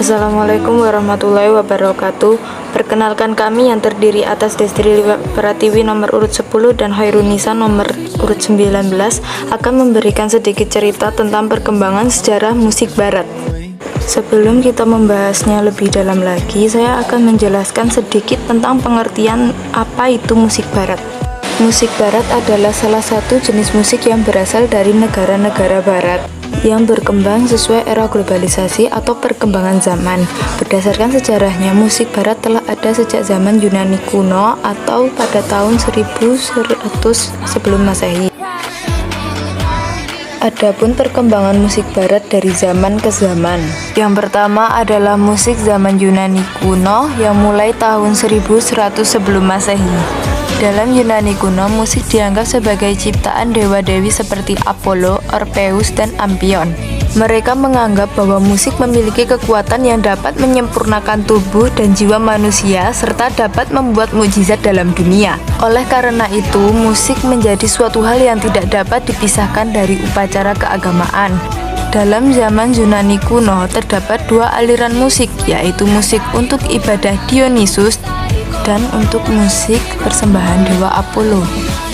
Assalamualaikum warahmatullahi wabarakatuh. Perkenalkan, kami yang terdiri atas Destri Pratiwi nomor urut 10 dan Hairunisa nomor urut 19 akan memberikan sedikit cerita tentang perkembangan sejarah musik barat. Sebelum kita membahasnya lebih dalam lagi, saya akan menjelaskan sedikit tentang pengertian apa itu musik barat. Musik barat adalah salah satu jenis musik yang berasal dari negara-negara barat yang berkembang sesuai era globalisasi atau perkembangan zaman. Berdasarkan sejarahnya, musik barat telah ada sejak zaman Yunani kuno atau pada tahun 1100 sebelum Masehi. Adapun perkembangan musik barat dari zaman ke zaman. Yang pertama adalah musik zaman Yunani kuno yang mulai tahun 1100 sebelum Masehi. Dalam Yunani kuno, musik dianggap sebagai ciptaan dewa-dewi seperti Apollo, Orpheus, dan Ampion. Mereka menganggap bahwa musik memiliki kekuatan yang dapat menyempurnakan tubuh dan jiwa manusia serta dapat membuat mukjizat dalam dunia. Oleh karena itu, musik menjadi suatu hal yang tidak dapat dipisahkan dari upacara keagamaan. Dalam zaman Yunani kuno, terdapat dua aliran musik, yaitu musik untuk ibadah Dionysus dan untuk musik persembahan dewa Apollo.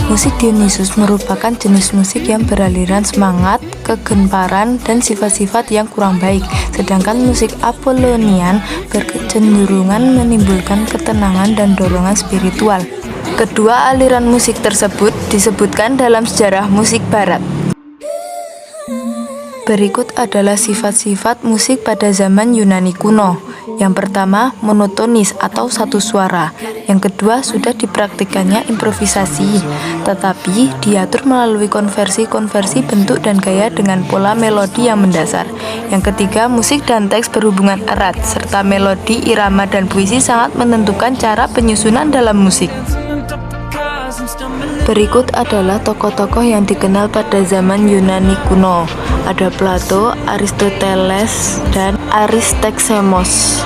Musik Dionysus merupakan jenis musik yang beraliran semangat, kegemparan, dan sifat-sifat yang kurang baik, sedangkan musik Apollonian berkecenderungan menimbulkan ketenangan dan dorongan spiritual. Kedua aliran musik tersebut disebutkan dalam sejarah musik barat. Berikut adalah sifat-sifat musik pada zaman Yunani kuno. Yang pertama, monotonis atau satu suara. Yang kedua, sudah dipraktikannya improvisasi, tetapi diatur melalui konversi bentuk dan gaya dengan pola melodi yang mendasar. Yang ketiga, musik dan teks berhubungan erat, serta melodi, irama, dan puisi sangat menentukan cara penyusunan dalam musik. Berikut adalah tokoh-tokoh yang dikenal pada zaman Yunani kuno. Ada Plato, Aristoteles, dan Aristoxemos.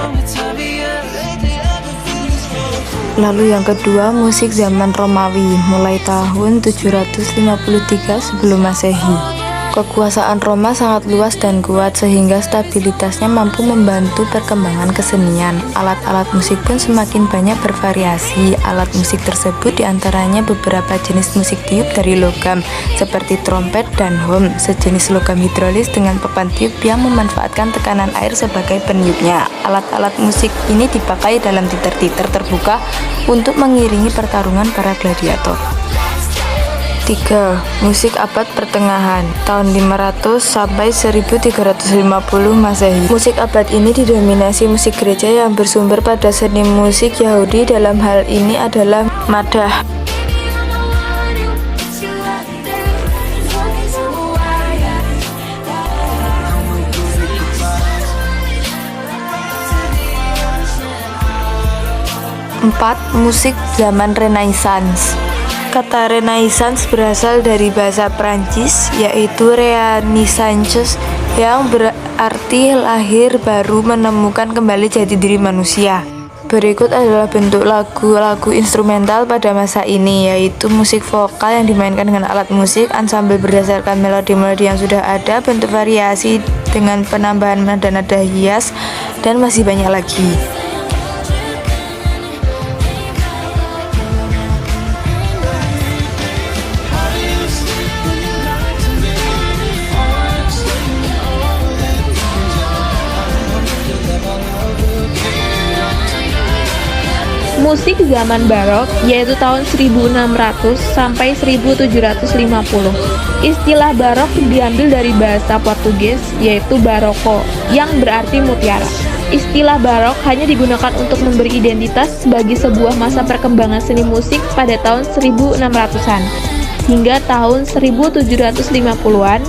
Lalu yang kedua, musik zaman Romawi, mulai tahun 753 sebelum Masehi. Kekuasaan Roma sangat luas dan kuat sehingga stabilitasnya mampu membantu perkembangan kesenian. Alat-alat musik pun semakin banyak bervariasi. Alat musik tersebut diantaranya beberapa jenis musik tiup dari logam seperti trompet dan hom, sejenis logam hidrolis dengan papan tiup yang memanfaatkan tekanan air sebagai peniupnya. Alat-alat musik ini dipakai dalam titer-titer terbuka untuk mengiringi pertarungan para gladiator. 3. Musik abad pertengahan tahun 500 sampai 1350 Masehi. Musik abad ini didominasi musik gereja yang bersumber pada seni musik Yahudi. Dalam hal ini adalah madah. Empat. Musik zaman Renaissance. Kata Renaissance berasal dari bahasa Prancis, yaitu Renaissance, yang berarti lahir baru, menemukan kembali jati diri manusia. Berikut adalah bentuk lagu instrumental pada masa ini, yaitu musik vokal yang dimainkan dengan alat musik, ansambel berdasarkan melodi-melodi yang sudah ada, bentuk variasi dengan penambahan nada-nada hias, dan masih banyak lagi. Musik zaman barok, yaitu tahun 1600 sampai 1750. Istilah barok diambil dari bahasa Portugis, yaitu baroko, yang berarti mutiara. Istilah barok hanya digunakan untuk memberi identitas bagi sebuah masa perkembangan seni musik pada tahun 1600-an. Hingga tahun 1750-an,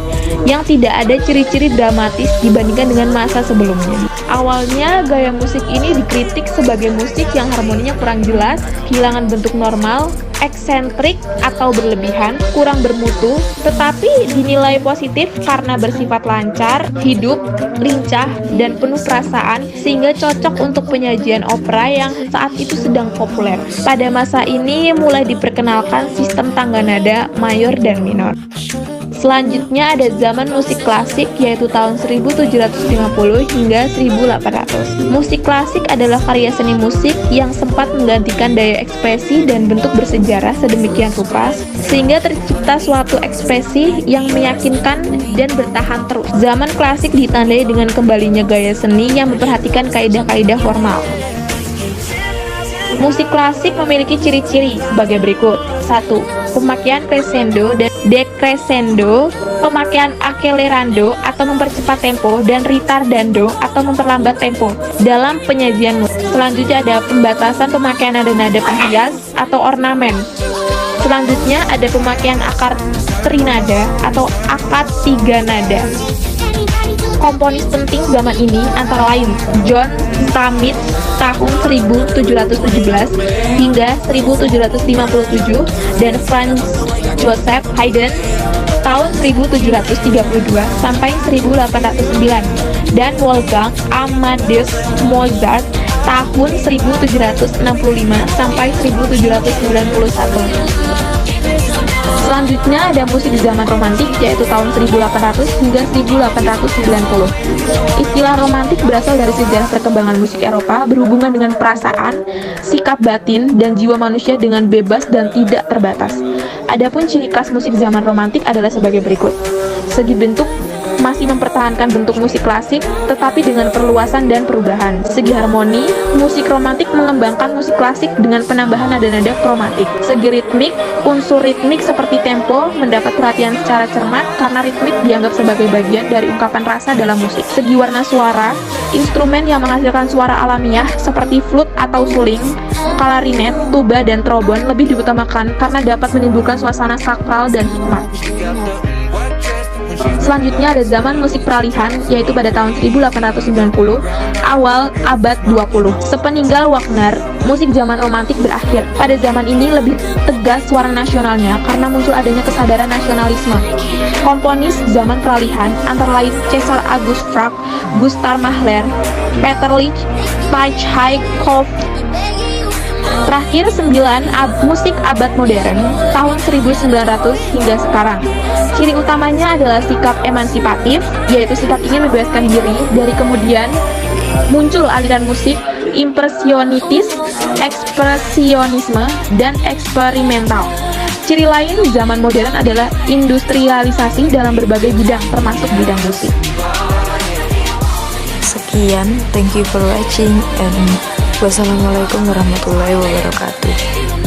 yang tidak ada ciri-ciri dramatis dibandingkan dengan masa sebelumnya. Awalnya, gaya musik ini dikritik sebagai musik yang harmoninya kurang jelas, kehilangan bentuk normal, eksentrik atau berlebihan, kurang bermutu, tetapi dinilai positif karena bersifat lancar, hidup, lincah, dan penuh perasaan, sehingga cocok untuk penyajian opera yang saat itu sedang populer. Pada masa ini mulai diperkenalkan sistem tangga nada mayor dan minor. Selanjutnya ada zaman musik klasik, yaitu tahun 1750 hingga 1800. Musik klasik adalah karya seni musik yang sempat menggantikan daya ekspresi dan bentuk bersejarah sedemikian rupa sehingga tercipta suatu ekspresi yang meyakinkan dan bertahan terus. Zaman klasik ditandai dengan kembalinya gaya seni yang memperhatikan kaidah-kaidah formal. Musik klasik memiliki ciri-ciri sebagai berikut. 1. Pemakaian crescendo dan decrescendo, pemakaian accelerando atau mempercepat tempo, dan ritardando atau memperlambat tempo dalam penyajian musik. Selanjutnya ada pembatasan pemakaian nada-nada penghias atau ornamen. Selanjutnya ada pemakaian akar trinada atau akad tiga nada. Komponis penting zaman ini antara lain John Stamitz tahun 1717 hingga 1757 dan Franz Joseph Haydn tahun 1732 sampai 1809 dan Wolfgang Amadeus Mozart tahun 1765 sampai 1791. Selanjutnya ada musik zaman romantik, yaitu tahun 1800 hingga 1890. Istilah romantik berasal dari sejarah perkembangan musik Eropa berhubungan dengan perasaan, sikap batin, dan jiwa manusia dengan bebas dan tidak terbatas. Adapun ciri khas musik zaman romantik adalah sebagai berikut. Segi bentuk masih mempertahankan bentuk musik klasik, tetapi dengan perluasan dan perubahan. Segi harmoni, musik romantik mengembangkan musik klasik dengan penambahan nada-nada kromatik. Segi ritmik, unsur ritmik seperti tempo mendapat perhatian secara cermat karena ritmik dianggap sebagai bagian dari ungkapan rasa dalam musik. Segi warna suara, instrumen yang menghasilkan suara alamiah seperti flute atau suling, klarinet, tuba, dan trombon lebih diutamakan karena dapat menimbulkan suasana sakral dan hikmat. Selanjutnya ada zaman musik peralihan, yaitu pada tahun 1890, awal abad 20. Sepeninggal Wagner, musik zaman romantik berakhir. Pada zaman ini lebih tegas suara nasionalnya karena muncul adanya kesadaran nasionalisme. Komponis zaman peralihan antara lain Cesar August Franck, Gustav Mahler, Peter Lich, Tchaikovsky. Terakhir 9. Musik abad modern tahun 1900 hingga sekarang. Ciri utamanya adalah sikap emansipatif, yaitu sikap ingin membebaskan diri. Dari kemudian muncul aliran musik impresionitis, ekspresionisme, dan eksperimental. Ciri lain zaman modern adalah industrialisasi dalam berbagai bidang, termasuk bidang musik. Sekian, thank you for watching and wassalamualaikum warahmatullahi wabarakatuh.